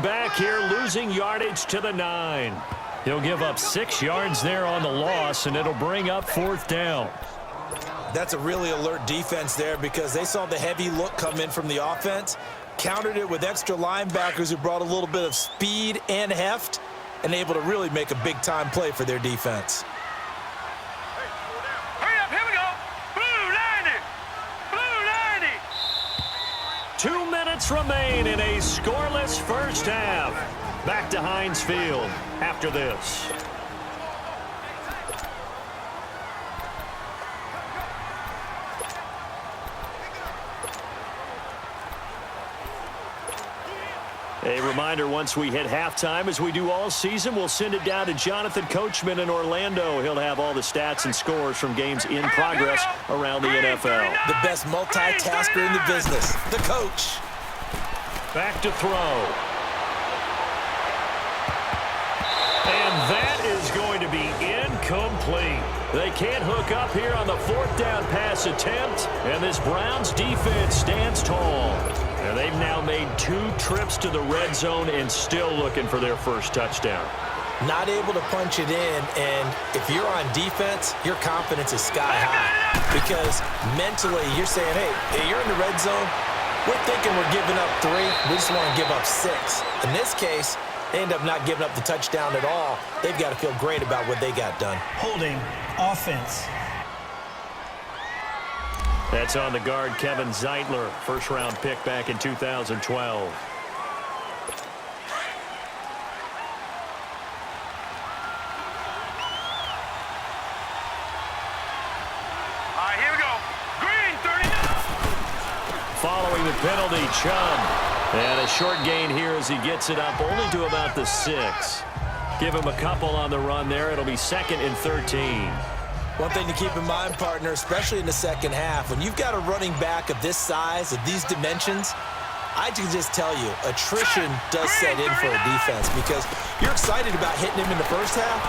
back here, losing yardage to the 9. He'll give up 6 yards there on the loss, and it'll bring up 4th down. That's a really alert defense there because they saw the heavy look come in from the offense, countered it with extra linebackers who brought a little bit of speed and heft, and able to really make a big-time play for their defense. Hurry up, here we go. Blue 90. Blue 90. 2 minutes remain in a scoreless first half. Back to Heinz Field after this. A reminder, once we hit halftime, as we do all season, we'll send it down to Jonathan Coachman in Orlando. He'll have all the stats and scores from games in progress around the NFL. The best multitasker in the business, the coach. Back to throw. And that is going to be incomplete. They can't hook up here on the 4th down pass attempt, and this Browns defense stands tall. And they've now made 2 trips to the red zone and still looking for their first touchdown. Not able to punch it in, and if you're on defense, your confidence is sky high. Because mentally, you're saying, hey, you're in the red zone. We're thinking we're giving up 3. We just want to give up 6. In this case, they end up not giving up the touchdown at all. They've got to feel great about what they got done. Holding offense. That's on the guard, Kevin Zeitler, first-round pick back in 2012. All right, here we go. Green 39. Following the penalty, Chubb. And a short gain here as he gets it up only to about the 6. Give him a couple on the run there. It'll be 2nd and 13. One thing to keep in mind, partner, especially in the second half, when you've got a running back of this size, of these dimensions, I can just tell you, attrition does set in for a defense because you're excited about hitting him in the first half.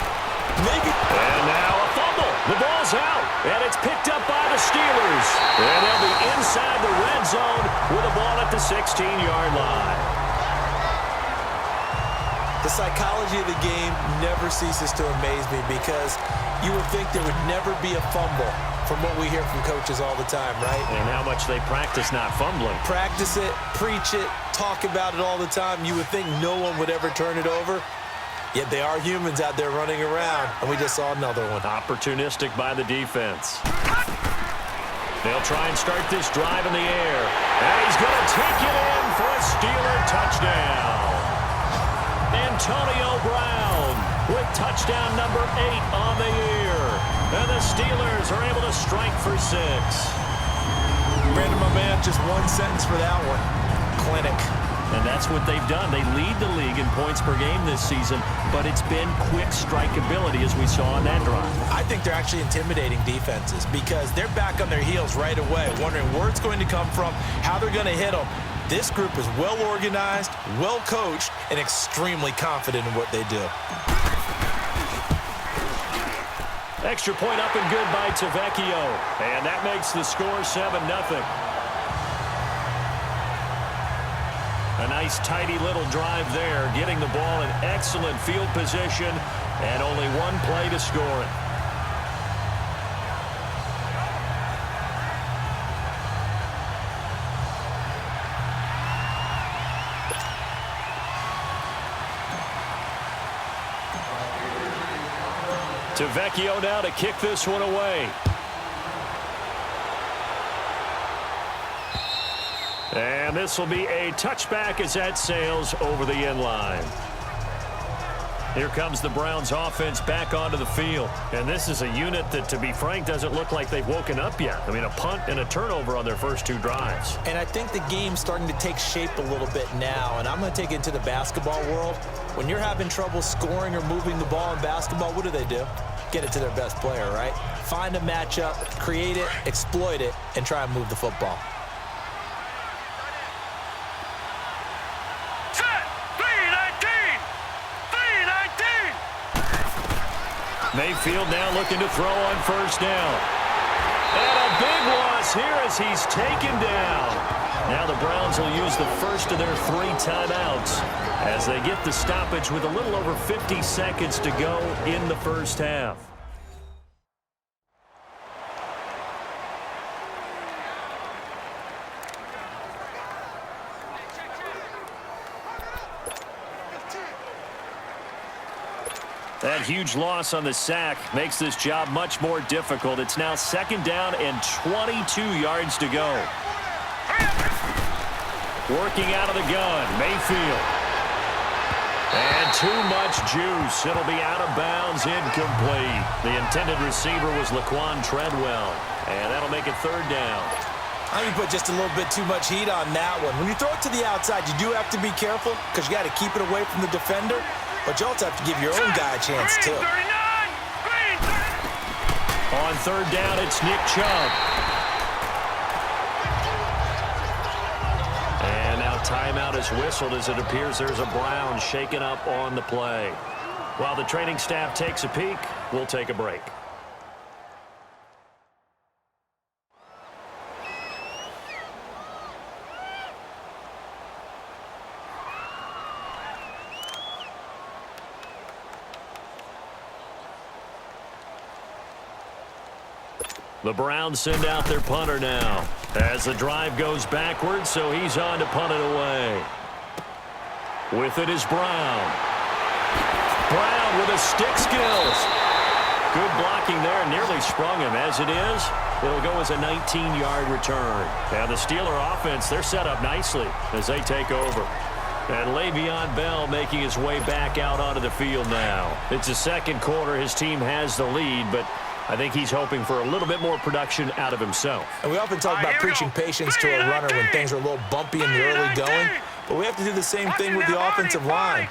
Maybe. And now a fumble. The ball's out, and it's picked up by the Steelers. And they'll be inside the red zone with a ball at the 16-yard line. The psychology of the game never ceases to amaze me because you would think there would never be a fumble from what we hear from coaches all the time, right? And how much they practice not fumbling. Practice it, preach it, talk about it all the time. You would think no one would ever turn it over. Yet they are humans out there running around, and we just saw another one. Opportunistic by the defense. They'll try and start this drive in the air. And he's going to take it in for a Steeler touchdown. Antonio Brown with touchdown number 8 on the year. And the Steelers are able to strike for 6. Brandon, my man, just one sentence for that one. Clinic. And that's what they've done. They lead the league in points per game this season, but it's been quick strikeability as we saw on that drive. I think they're actually intimidating defenses because they're back on their heels right away, wondering where it's going to come from, how they're going to hit them. This group is well organized, well coached, and extremely confident in what they do. Extra point up and good by Tavecchio. And that makes the score 7-0. A nice, tidy little drive there, getting the ball in excellent field position, and only one play to score it. Tavecchio now to kick this one away. And this will be a touchback as that sails over the end line. Here comes the Browns offense back onto the field. And this is a unit that, to be frank, doesn't look like they've woken up yet. I mean, a punt and a turnover on their first 2 drives. And I think the game's starting to take shape a little bit now. And I'm going to take it into the basketball world. When you're having trouble scoring or moving the ball in basketball, what do? Get it to their best player, right? Find a matchup, create it, exploit it, and try and move the football. Mayfield now looking to throw on first down. And a big loss here as he's taken down. Now the Browns will use the first of their 3 timeouts as they get the stoppage with a little over 50 seconds to go in the first half. That huge loss on the sack makes this job much more difficult. It's now 2nd down and 22 yards to go. Working out of the gun, Mayfield. And too much juice. It'll be out of bounds, incomplete. The intended receiver was Laquan Treadwell, and that'll make it 3rd down. I think you put just a little bit too much heat on that one. When you throw it to the outside, you do have to be careful because you got to keep it away from the defender. But you also have to give your own guy a chance, too. On 3rd down, it's Nick Chubb. And now timeout is whistled as it appears there's a Brown shaken up on the play. While the training staff takes a peek, we'll take a break. The Browns send out their punter now as the drive goes backwards, so he's on to punt it away. With it is Brown. Brown with his stick skills. Good blocking there, nearly sprung him. As it is, it'll go as a 19-yard return. Now the Steeler offense, they're set up nicely as they take over. And Le'Veon Bell making his way back out onto the field now. It's the 2nd quarter. His team has the lead, but I think he's hoping for a little bit more production out of himself. And we often talk about preaching patience to a runner when things are a little bumpy in the early going, but we have to do the same thing with the offensive line.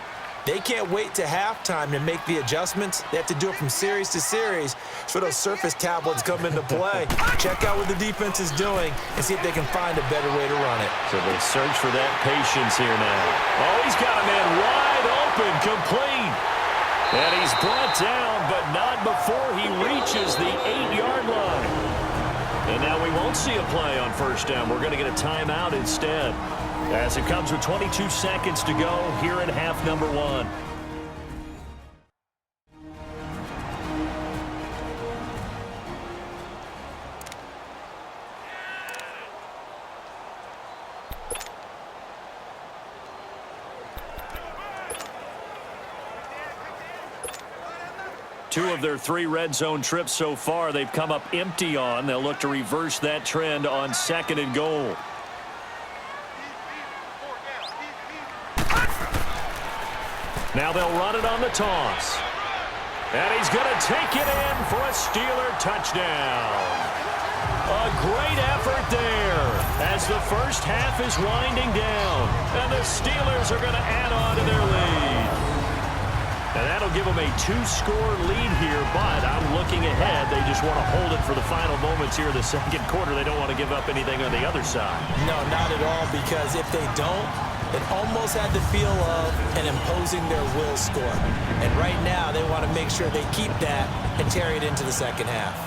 They can't wait to halftime to make the adjustments. They have to do it from series to series so those surface tablets come into play. Check out what the defense is doing and see if they can find a better way to run it. So they search for that patience here now. Oh, he's got a man wide open, complete. And he's brought down, but not before he reaches the 8-yard line. And now we won't see a play on 1st down. We're going to get a timeout instead, as it comes with 22 seconds to go here in half number 1. Two of their 3 red zone trips so far, they've come up empty on. They'll look to reverse that trend on 2nd and goal. Now they'll run it on the toss. And he's going to take it in for a Steeler touchdown. A great effort there as the first half is winding down. And the Steelers are going to add on to their lead. And that'll give them a 2-score lead here, but I'm looking ahead. They just want to hold it for the final moments here in the 2nd quarter. They don't want to give up anything on the other side. No, not at all, because if they don't, it almost had the feel of an imposing their will score. And right now, they want to make sure they keep that and carry it into the 2nd half.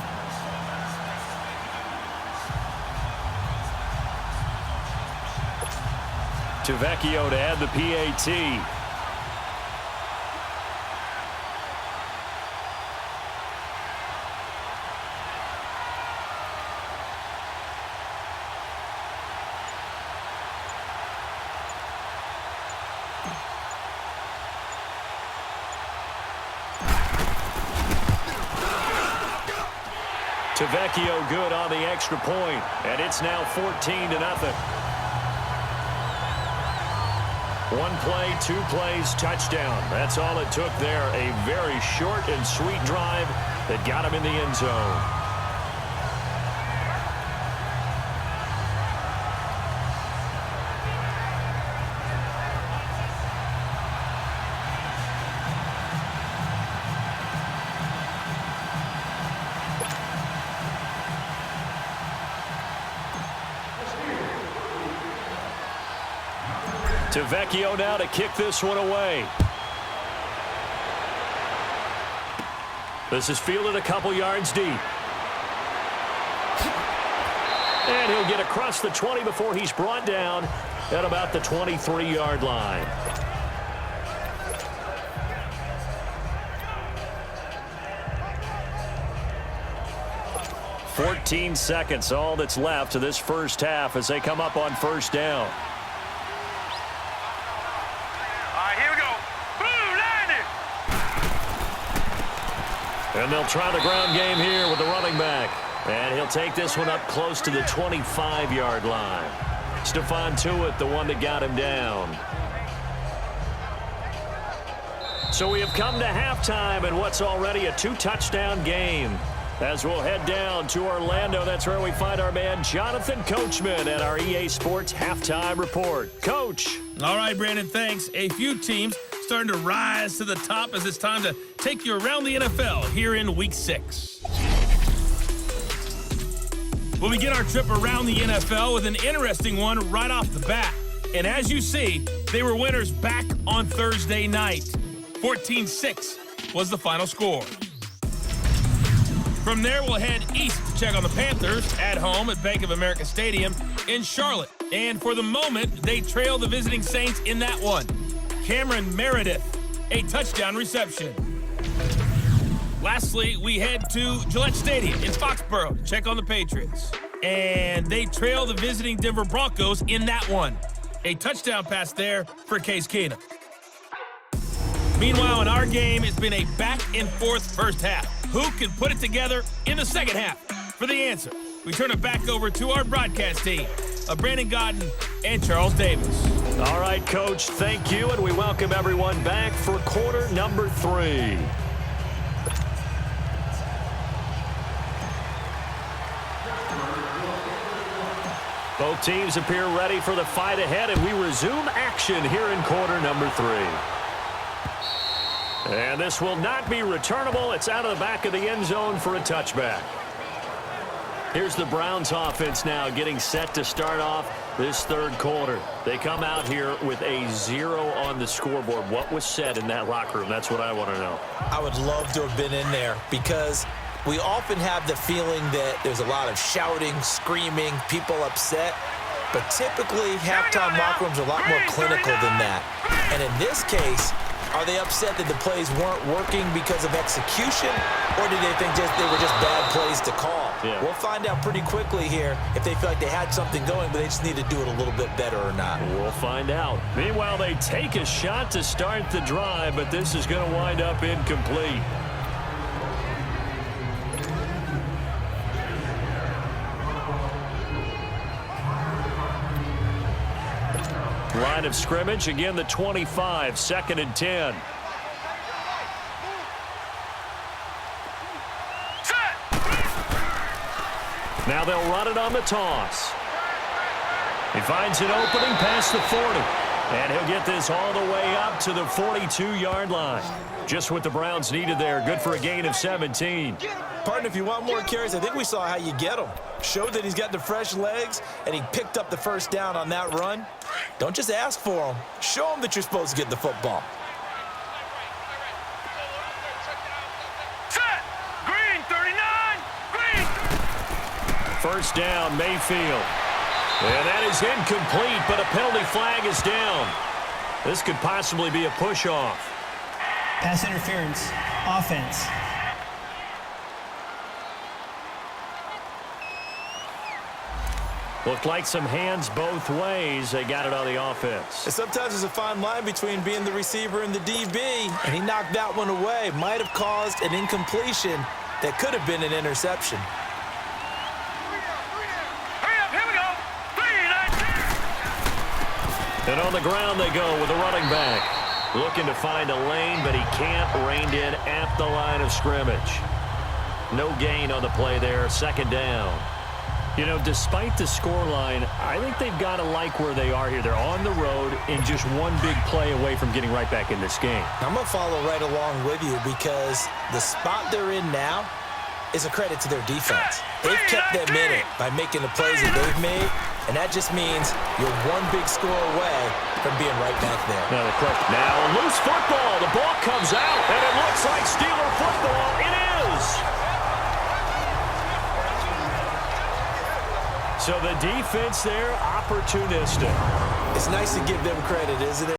Tavecchio to add the PAT. Tavecchio good on the extra point, and it's now 14-0. 1 play, 2 plays, touchdown. That's all it took there. A very short and sweet drive that got him in the end zone. Tavecchio now to kick this one away. This is fielded a couple yards deep. And he'll get across the 20 before he's brought down at about the 23-yard line. 14 seconds, all that's left to this first half as they come up on first down. All right, here we go. Blue 90. And they'll try the ground game here with the running back. And he'll take this one up close to the 25-yard line. Stephon Tuitt, the one that got him down. So we have come to halftime in what's already a 2-touchdown game. As we'll head down to Orlando, that's where we find our man Jonathan Coachman at our EA Sports Halftime Report. Coach. All right, Brandon, thanks. A few teams starting to rise to the top as it's time to take you around the NFL here in Week 6. We'll begin our trip around the NFL with an interesting one right off the bat. And as you see, they were winners back on Thursday night. 14-6 was the final score. From there, we'll head east to check on the Panthers at home at Bank of America Stadium in Charlotte. And for the moment, they trail the visiting Saints in that one. Cameron Meredith, a touchdown reception. Lastly, we head to Gillette Stadium in Foxborough to check on the Patriots. And they trail the visiting Denver Broncos in that one. A touchdown pass there for Case Keenum. Meanwhile, in our game, it's been a back-and-forth first half. Who can put it together in the second half? For the answer, we turn it back over to our broadcast team of Brandon Godden and Charles Davis. All right, Coach, thank you, and we welcome everyone back for quarter number 3. Both teams appear ready for the fight ahead, and we resume action here in quarter number 3. And this will not be returnable. It's out of the back of the end zone for a touchback. Here's the Browns offense now getting set to start off this third quarter. They come out here with a 0 on the scoreboard. What was said in that locker room? That's what I want to know. I would love to have been in there because we often have the feeling that there's a lot of shouting, screaming, people upset. But typically, halftime locker rooms are a lot more clinical than that. And in this case, are they upset that the plays weren't working because of execution, or did they think they were just bad plays to call? Yeah. We'll find out pretty quickly here if they feel like they had something going, but they just need to do it a little bit better or not. We'll find out. Meanwhile, they take a shot to start the drive, but this is going to wind up incomplete. Line of scrimmage, again the 25, 2nd and 10. Now they'll run it on the toss. He finds an opening past the 40. And he'll get this all the way up to the 42-yard line. Just what the Browns needed there. Good for a gain of 17. Partner, if you want more carries, I think we saw how you get them. Showed that he's got the fresh legs, and he picked up the first down on that run. Don't just ask for them. Show them that you're supposed to get the football. Set. Green 39. Green. First down, Mayfield. And that is incomplete, but a penalty flag is down. This could possibly be a push-off. Pass interference. Offense. Looked like some hands both ways. They got it on the offense. And sometimes there's a fine line between being the receiver and the DB, and he knocked that one away. Might have caused an incompletion that could have been an interception. Hurry up, here we go. 3, 9. And on the ground they go with a running back. Looking to find a lane, but he can't. Reined in at the line of scrimmage. No gain on the play there. 2nd down. You know, despite the scoreline, I think they've got to like where they are here. They're on the road and just one big play away from getting right back in this game. I'm going to follow right along with you because the spot they're in now is a credit to their defense. They've kept them in it by making the plays that they've made, and that just means you're one big score away from being right back there. Now a loose football. The ball comes out, and it looks like Steeler football. It is. So the defense there, opportunistic. It's nice to give them credit, isn't it?